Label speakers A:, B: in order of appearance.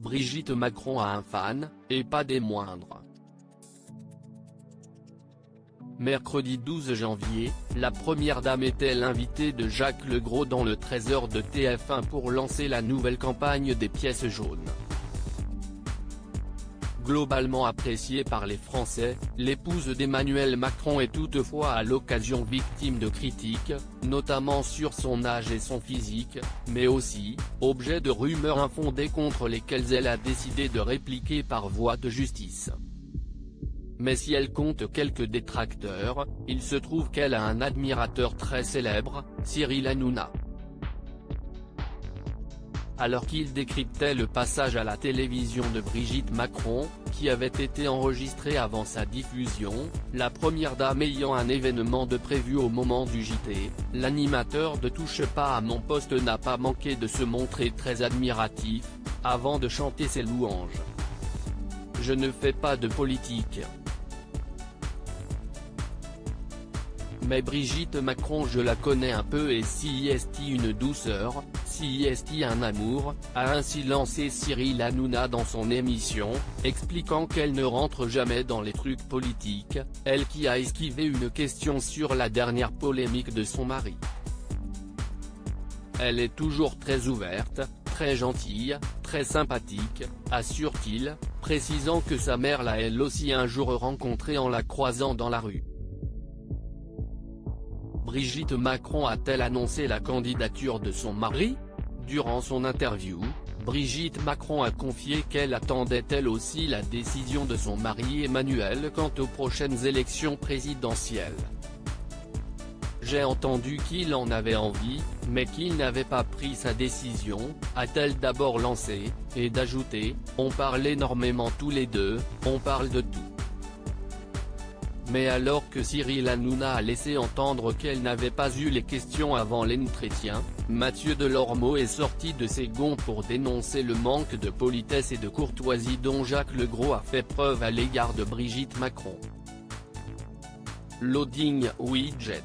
A: Brigitte Macron a un fan, et pas des moindres. Mercredi 12 janvier, la première dame était l'invitée de Jacques Legros dans le 13h de TF1 pour lancer la nouvelle campagne des pièces jaunes. Globalement appréciée par les Français, l'épouse d'Emmanuel Macron est toutefois à l'occasion victime de critiques, notamment sur son âge et son physique, mais aussi, objet de rumeurs infondées contre lesquelles elle a décidé de répliquer par voie de justice. Mais si elle compte quelques détracteurs, il se trouve qu'elle a un admirateur très célèbre, Cyril Hanouna. Alors qu'il décryptait le passage à la télévision de Brigitte Macron, qui avait été enregistré avant sa diffusion, la première dame ayant un événement de prévu au moment du JT, l'animateur de Touche pas à mon poste n'a pas manqué de se montrer très admiratif, avant de chanter ses louanges. Je ne fais pas de politique. Mais Brigitte Macron je la connais un peu et si est une douceur, si est un amour, a ainsi lancé Cyril Hanouna dans son émission, expliquant qu'elle ne rentre jamais dans les trucs politiques, elle qui a esquivé une question sur la dernière polémique de son mari. Elle est toujours très ouverte, très gentille, très sympathique, assure-t-il, précisant que sa mère l'a elle aussi un jour rencontrée en la croisant dans la rue. Brigitte Macron a-t-elle annoncé la candidature de son mari? Durant son interview, Brigitte Macron a confié qu'elle attendait elle aussi la décision de son mari Emmanuel quant aux prochaines élections présidentielles. J'ai entendu qu'il en avait envie, mais qu'il n'avait pas pris sa décision, a-t-elle d'abord lancé, et d'ajouter, on parle énormément tous les deux, on parle de tout. Mais alors que Cyril Hanouna a laissé entendre qu'elle n'avait pas eu les questions avant l'entretien, Mathieu Delormeau est sorti de ses gonds pour dénoncer le manque de politesse et de courtoisie dont Jacques Legros a fait preuve à l'égard de Brigitte Macron. Loading widget.